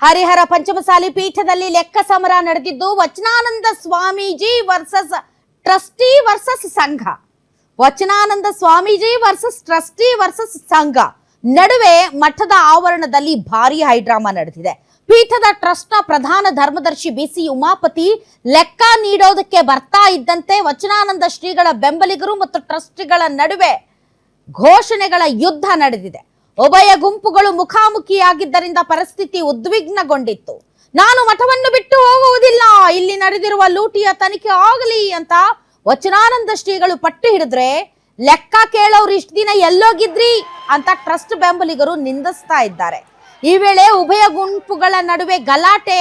ಹರಿಹರ ಪಂಚಮಸಾಲಿ ಪೀಠದಲ್ಲಿ ಲೆಕ್ಕ ಸಮರ ನಡೆದಿದ್ದು Vachanananda Swamiji versus trustee versus ಸಂಘ. Vachanananda Swamiji versus trustee versus ಸಂಘ ನಡುವೆ ಮಠದ ಆವರಣದಲ್ಲಿ ಭಾರೀ ಹೈಡ್ರಾಮಾ ನಡೆದಿದೆ. ಪೀಠದ ಟ್ರಸ್ಟ್ನ ಪ್ರಧಾನ ಧರ್ಮದರ್ಶಿ ಬಿಸಿ ಉಮಾಪತಿ ಲೆಕ್ಕ ನೀಡೋದಕ್ಕೆ ಬರ್ತಾ ಇದ್ದಂತೆ ವಚನಾನಂದ ಶ್ರೀಗಳ ಬೆಂಬಲಿಗರು ಮತ್ತು ಟ್ರಸ್ಟಿಗಳ ನಡುವೆ ಘೋಷಣೆಗಳ ಯುದ್ಧ ನಡೆದಿದೆ. ಉಭಯ ಗುಂಪುಗಳು ಮುಖಾಮುಖಿಯಾಗಿದ್ದರಿಂದ ಪರಿಸ್ಥಿತಿ ಉದ್ವಿಗ್ನಗೊಂಡಿತ್ತು. ನಾನು ಮಠವನ್ನು ಬಿಟ್ಟು ಹೋಗುವುದಿಲ್ಲ, ಇಲ್ಲಿ ನಡೆದಿರುವ ಲೂಟಿಯ ತನಿಖೆ ಆಗಲಿ ಅಂತ ವಚನಾನಂದ ಶ್ರೀಗಳು ಪಟ್ಟು ಹಿಡಿದ್ರೆ, ಲೆಕ್ಕ ಕೇಳೋರು ಇಷ್ಟು ದಿನ ಎಲ್ಲೋಗಿದ್ರಿ ಅಂತ ಟ್ರಸ್ಟ್ ಬೆಂಬಲಿಗರು ನಿಂದಿಸ್ತಾ ಇದ್ದಾರೆ. ಈ ವೇಳೆ ಉಭಯ ಗುಂಪುಗಳ ನಡುವೆ ಗಲಾಟೆ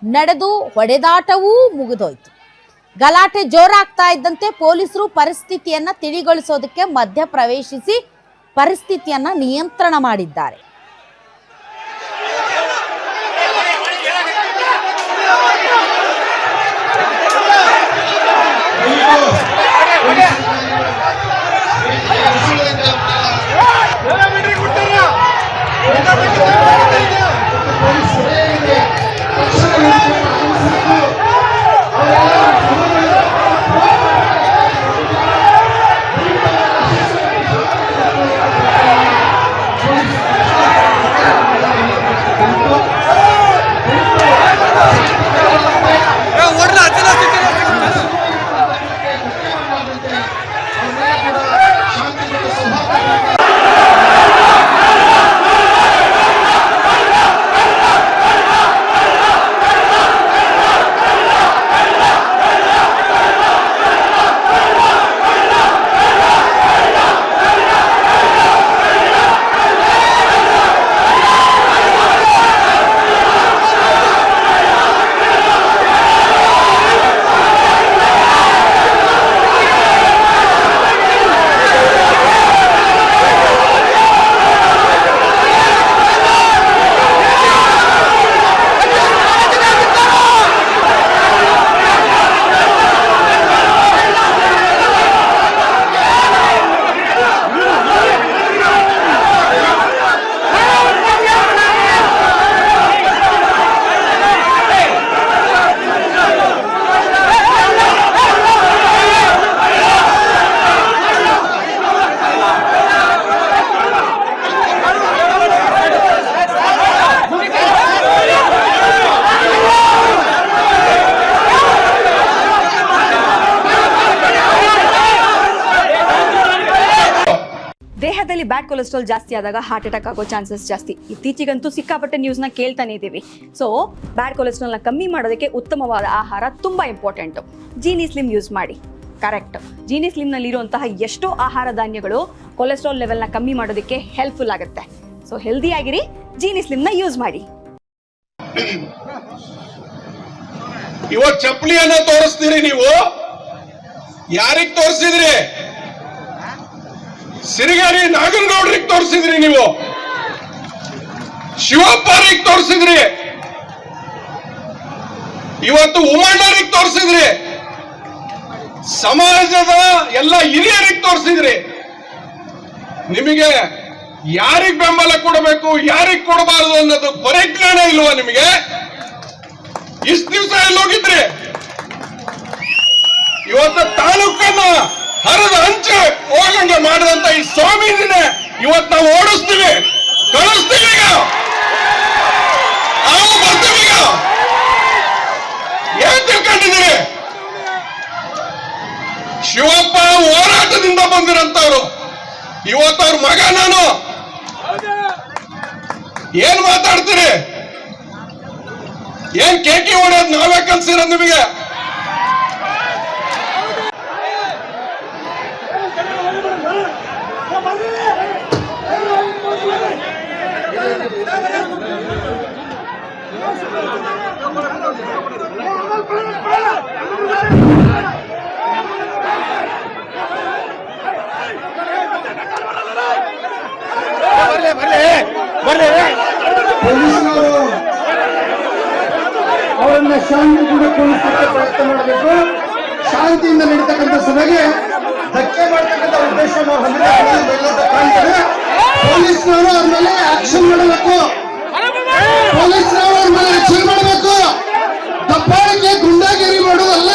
ನಡೆದು ಹೊಡೆದಾಟವೂ ಮುಗಿದೋಯ್ತು. ಗಲಾಟೆ ಜೋರಾಗ್ತಾ ಇದ್ದಂತೆ ಪೊಲೀಸರು ಪರಿಸ್ಥಿತಿಯನ್ನ ತಿಳಿಗೊಳಿಸೋದಕ್ಕೆ ಮಧ್ಯ ಪ್ರವೇಶಿಸಿ ಪರಿಸ್ಥಿತಿಯನ್ನ ನಿಯಂತ್ರಣ ಮಾಡಿದ್ದಾರೆ. ದೇಹದಲ್ಲಿ ಬ್ಯಾಡ್ ಕೊಲೆಸ್ಟ್ರಾಲ್ ಜಾಸ್ತಿ ಆದಾಗ ಹಾರ್ಟ್ ಅಟ್ಯಾಕ್ ಆಗೋ ಚಾನ್ಸಸ್ ಜಾಸ್ತಿ. ಇತ್ತೀಚೆಗಂತೂ ಸಿಕ್ಕಾಪಟ್ಟೆ ನ್ಯೂಸ್ನ ಕೇಳ್ತಾನೆ ಇದ್ದೀವಿ. ಸೊ ಬ್ಯಾಡ್ ಕೊಲೆಸ್ಟ್ರಾಲ್ನ ಕಮ್ಮಿ ಮಾಡೋದಕ್ಕೆ ಉತ್ತಮವಾದ ಆಹಾರ ತುಂಬ ಇಂಪಾರ್ಟೆಂಟು. ಜೀನಿ ಸ್ಲಿಮ್ ಯೂಸ್ ಮಾಡಿ. ಕರೆಕ್ಟ್, ಜೀನಿ ಸ್ಲಿಮ್ನಲ್ಲಿರುವಂತಹ ಎಷ್ಟೋ ಆಹಾರ ಧಾನ್ಯಗಳು ಕೊಲೆಸ್ಟ್ರಾಲ್ ಲೆವೆಲ್ನ ಕಮ್ಮಿ ಮಾಡೋದಕ್ಕೆ ಹೆಲ್ಪ್ಫುಲ್ ಆಗುತ್ತೆ. ಸೊ ಹೆಲ್ದಿ ಆಗಿರಿ, ಜೀನಿ ಸ್ಲಿಮ್ನ ಯೂಸ್ ಮಾಡಿ. ಇವತ್ತು ಚಪ್ಪಲಿಯನ್ನ ತೋರಿಸ್ತೀರಿ ನೀವು, ಯಾರಿಗೆ ತೋರಿಸಿದ್ರಿ? ಸಿರಿಗಾರಿ ನಾಗನಗೌಡ್ರಿಗೆ ತೋರಿಸಿದ್ರಿ, ನೀವು ಶಿವಪ್ಪರಿಗೆ ತೋರಿಸಿದ್ರಿ, ಇವತ್ತು ಉಮ್ಮಣ್ಣರಿಗೆ ತೋರಿಸಿದ್ರಿ, ಸಮಾಜದ ಎಲ್ಲ ಹಿರಿಯರಿಗೆ ತೋರಿಸಿದ್ರಿ. ನಿಮಗೆ ಯಾರಿಗೆ ಬೆಂಬಲ ಕೊಡಬೇಕು, ಯಾರಿಗೆ ಕೊಡಬಾರದು ಅನ್ನೋದು ಪರಿಜ್ಞಾನ ಇಲ್ವಾ ನಿಮಗೆ? ಇಷ್ಟು ದಿವಸ ಎಲ್ಲೋಗಿದ್ರಿ? ಇವತ್ತು ತಾಲೂಕನ್ನ ಹರದ ಹಂಚೆ ಹೋಗಂಗೆ ಮಾಡಿದಂತ ಈ ಸ್ವಾಮೀಜಿನೇ ಇವತ್ತು ನಾವು ಓಡಿಸ್ತೀವಿ, ಕಳಿಸ್ತೀವಿ. ಈಗ ನಾವು ಬರ್ತೀವಿ. ಈಗ ಏನ್ ತಿಳ್ಕೊಂಡಿದ್ದೀರಿ? ಶಿವಪ್ಪ ಹೋರಾಟದಿಂದ ಬಂದಿರಂತವ್ರು. ಇವತ್ತವ್ರ ಮಗ ನಾನು. ಏನ್ ಮಾತಾಡ್ತೀರಿ? ಏನ್ ಕೇಕಿ ಹೊಡೆಯೋದು ನಾವೇ ಕಲ್ಸಿರೋದು ನಿಮಗೆ? ಪೊಲೀಸರು ಅವರನ್ನ ಶಾಂತಿ ಕೂಡ ಪೊಲೀಸರಿಗೆ ಪ್ರಯತ್ನ ಮಾಡಬೇಕು. ಶಾಂತಿಯಿಂದ ನಡೀತಕ್ಕಂಥ ಸಭೆಗೆ ಧಕ್ಕೆ ಮಾಡ್ತಕ್ಕಂಥ ಉದ್ದೇಶ ಹೊಂದಿದೆ. ಪೊಲೀಸರು ಅವ್ರ ಮೇಲೆ ಆಕ್ಷನ್ ಮಾಡಬೇಕು. ಪೊಲೀಸರು ಅವ್ರ ಮೇಲೆ ಆಕ್ಷನ್ ಮಾಡಬೇಕು. ದಬ್ಬಾಳಿಕೆ ಗುಂಡಾಗಿರಿ ಮಾಡೋದಲ್ಲ,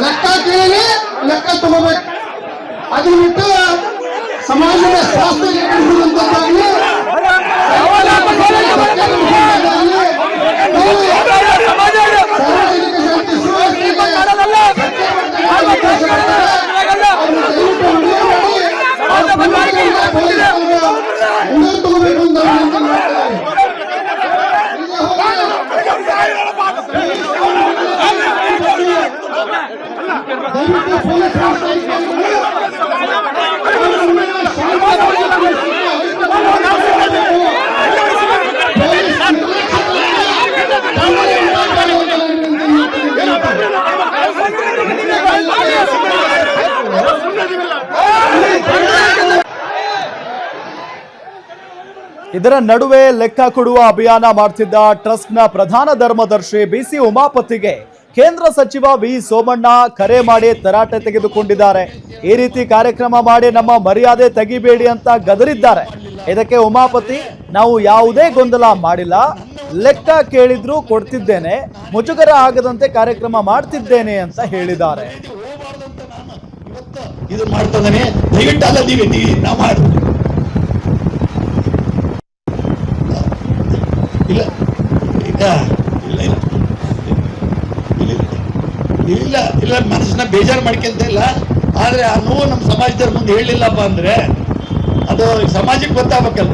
ಲೆಕ್ಕ ಕೇಳಿ ಲೆಕ್ಕ ತಗೋಬೇಕು. ಅದು ಬಿಟ್ಟು ಸಮಾಜದ ಸ್ವಾಸ್ಥ್ಯ ಸಾರ್ವಜನಿಕ ಶಾಂತಿ ಸುವ್ಯವಸ್ಥೆಗೆ ತಗೋಬೇಕು ಅಂತ ಇದರ ನಡುವೆ ಲೆಕ್ಕ ಕೊಡುವ ಅಭಿಯಾನ ಮಾಡ್ತಿದ್ದ ಟ್ರಸ್ಟ್ನ ಪ್ರಧಾನ ಧರ್ಮದರ್ಶಿ ಬಿಸಿ ಉಮಾಪತಿಗೆ ಕೇಂದ್ರ ಸಚಿವ ವಿ ಸೋಮಣ್ಣ ಕರೆ ಮಾಡಿ ತರಾಟೆ ತೆಗೆದುಕೊಂಡಿದ್ದಾರೆ. ಈ ರೀತಿ ಕಾರ್ಯಕ್ರಮ ಮಾಡಿ ನಮ್ಮ ಮರ್ಯಾದೆ ತೆಗಿಬೇಡಿ ಅಂತ ಗದರಿದ್ದಾರೆ. ಇದಕ್ಕೆ ಉಮಾಪತಿ, ನಾವು ಯಾವುದೇ ಗೊಂದಲ ಮಾಡಿಲ್ಲ, ಲೆಕ್ಕ ಕೇಳಿದ್ರು ಕೊಡ್ತಿದ್ದೇನೆ, ಮುಜುಗರ ಆಗದಂತೆ ಕಾರ್ಯಕ್ರಮ ಮಾಡ್ತಿದ್ದೇನೆ ಅಂತ ಹೇಳಿದ್ದಾರೆ. ಇದು ಮಾಡ್ತದಾನೆ, ದಯವಿಟ್ಟು ಅಲ್ಲ ನಾವು ಮಾಡಿ ಇಲ್ಲ ಈಗ ಇಲ್ಲ ಇಲ್ಲ ಇಲ್ಲ ಇಲ್ಲ ಮನಸ್ಸನ್ನ ಬೇಜಾರು ಮಾಡ್ಕೊಂತ ಇಲ್ಲ. ಆದ್ರೆ ಆ ನೋವು ನಮ್ಮ ಸಮಾಜದವ್ರ ಮುಂದೆ ಹೇಳಿಲ್ಲಪ್ಪ ಅಂದ್ರೆ ಅದು ಸಮಾಜಕ್ಕೆ ಗೊತ್ತಾಗಬೇಕಲ್ಲ.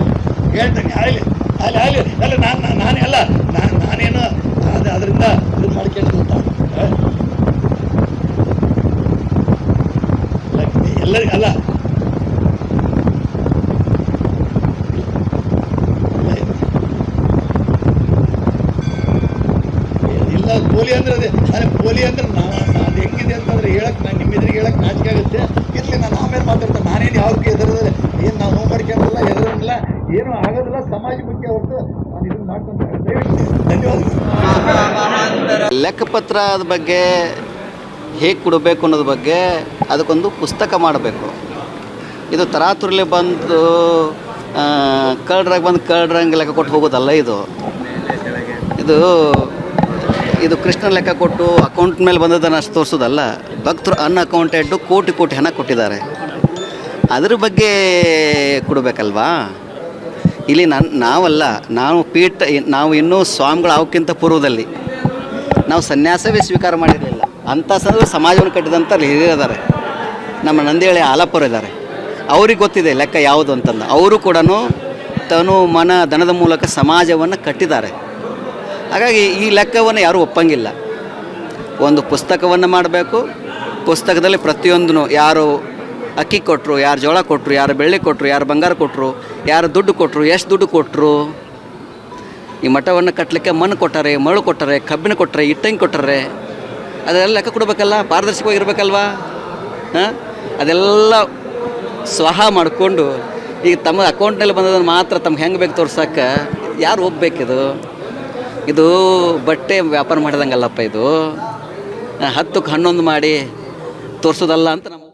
ಹೇಳ್ತೇನೆ ಆಗಲಿ ಅಲ್ಲಿ ಆಗಲಿ ಅಲ್ಲ ನಾನೇ ಅಲ್ಲ ನಾನೇನು ಅದರಿಂದ ಇದು ಮಾಡ್ಕೊಂಡು ಎಲ್ಲರಿಗೂ ಅಲ್ಲ ಇಲ್ಲ ಪೋಲಿ ಅಂದ್ರೆ ಅದೇ ಪೋಲಿ ಅಂದ್ರೆ ಅದು ಹೆಂಗಿದೆ ಅಂತಂದ್ರೆ ಹೇಳಕ್ ನಾನು ನಿಮ್ಮೆದ್ರಿಗೆ ಹೇಳಕ್ ನಾಚಿಕೆ ಆಗುತ್ತೆ. ಇರಲಿ ನಾನು ಆಮೇಲೆ ಮಾತಾಡ್ತೇನೆ. ನಾನೇನು ಯಾವ್ದಕ್ಕೆ ಎದುರದಿಲ್ಲ, ಏನು ನಾವು ನೋವು ಮಾಡ್ಕೊಂಡಿಲ್ಲ, ಎದುರಿಲ್ಲ, ಏನೂ ಆಗೋದಿಲ್ಲ. ಸಮಾಜ ಮುಖ್ಯ ಹೊರತು ನಾನು ಇದನ್ನು ಮಾಡ್ಕೊಂತಾರೆ. ಧನ್ಯವಾದ. ಲೆಕ್ಕಪತ್ರದ ಬಗ್ಗೆ ಹೇಗೆ ಕೊಡಬೇಕು ಅನ್ನೋದ್ರ ಬಗ್ಗೆ ಅದಕ್ಕೊಂದು ಪುಸ್ತಕ ಮಾಡಬೇಕು. ಇದು ತರಾತುರ್ಲಿ ಬಂದು ಕಳ್ರಾಗ ಬಂದು ಕಳ್ರಂಗೆ ಲೆಕ್ಕ ಕೊಟ್ಟು ಹೋಗೋದಲ್ಲ. ಇದು ಕೃಷ್ಣ ಲೆಕ್ಕ ಕೊಟ್ಟು ಅಕೌಂಟ್ ಮೇಲೆ ಬಂದದನ್ನು ಅಷ್ಟು ತೋರಿಸೋದಲ್ಲ. ಭಕ್ತರು ಅನ್ಅಕೌಂಟೆಡ್ ಕೋಟಿ ಕೋಟಿ ಹಣ ಕೊಟ್ಟಿದ್ದಾರೆ, ಅದ್ರ ಬಗ್ಗೆ ಕೊಡಬೇಕಲ್ವಾ. ಇಲ್ಲಿ ನಾವು ಇನ್ನೂ ಸ್ವಾಮಿಗಳು ಅವಕ್ಕಿಂತ ಪೂರ್ವದಲ್ಲಿ ನಾವು ಸನ್ಯಾಸವೇ ಸ್ವೀಕಾರ ಮಾಡಿರಲಿಲ್ಲ. ಅಂಥ ಸಂದರ್ಭ ಸಮಾಜವನ್ನು ಕಟ್ಟಿದಂಥ ಹಿರಿಯರಿದ್ದಾರೆ. ನಮ್ಮ ನಂದಿಹಳ್ಳಿ ಆಲಪ್ಪರು ಇದ್ದಾರೆ, ಅವ್ರಿಗೆ ಗೊತ್ತಿದೆ ಲೆಕ್ಕ ಯಾವುದು ಅಂತಂದು. ಅವರು ಕೂಡ ತನು ಮನ ಧನದ ಮೂಲಕ ಸಮಾಜವನ್ನು ಕಟ್ಟಿದ್ದಾರೆ. ಹಾಗಾಗಿ ಈ ಲೆಕ್ಕವನ್ನು ಯಾರೂ ಒಪ್ಪಂಗಿಲ್ಲ. ಒಂದು ಪುಸ್ತಕವನ್ನು ಮಾಡಬೇಕು. ಪುಸ್ತಕದಲ್ಲಿ ಪ್ರತಿಯೊಂದೂ ಯಾರು ಅಕ್ಕಿ ಕೊಟ್ಟರು, ಯಾರು ಜೋಳ ಕೊಟ್ಟರು, ಯಾರು ಬೆಳ್ಳಿ ಕೊಟ್ಟರು, ಯಾರು ಬಂಗಾರ ಕೊಟ್ಟರು, ಯಾರು ದುಡ್ಡು ಕೊಟ್ಟರು, ಎಷ್ಟು ದುಡ್ಡು ಕೊಟ್ಟರು, ಈ ಮಠವನ್ನು ಕಟ್ಟಲಿಕ್ಕೆ ಮಣ್ಣು ಕೊಟ್ಟಾರೆ, ಮರಳು ಕೊಟ್ಟಾರೆ, ಕಬ್ಬಿಣ ಕೊಟ್ಟರೆ, ಇಟ್ಟಂಗಿ ಕೊಟ್ಟರೆ, ಅದೆಲ್ಲ ಲೆಕ್ಕ ಕೊಡಬೇಕಲ್ಲ, ಪಾರದರ್ಶಕವಾಗಿರ್ಬೇಕಲ್ವ. ಅದೆಲ್ಲ ಸ್ವಹ ಮಾಡಿಕೊಂಡು ಈಗ ತಮ್ಮ ಅಕೌಂಟ್ನಲ್ಲಿ ಬಂದದನ್ನು ಮಾತ್ರ ತಮ್ಗೆ ಹೆಂಗೆ ಬೇಕು ತೋರ್ಸೋಕ್ಕೆ ಯಾರು ಹೋಗ್ಬೇಕಿದು? ಇದು ಬಟ್ಟೆ ವ್ಯಾಪಾರ ಮಾಡಿದಂಗಲ್ಲಪ್ಪ. ಇದು 10ಕ್ಕೆ 11 ಮಾಡಿ ತೋರಿಸೋದಲ್ಲ ಅಂತ ನಮ್ಮ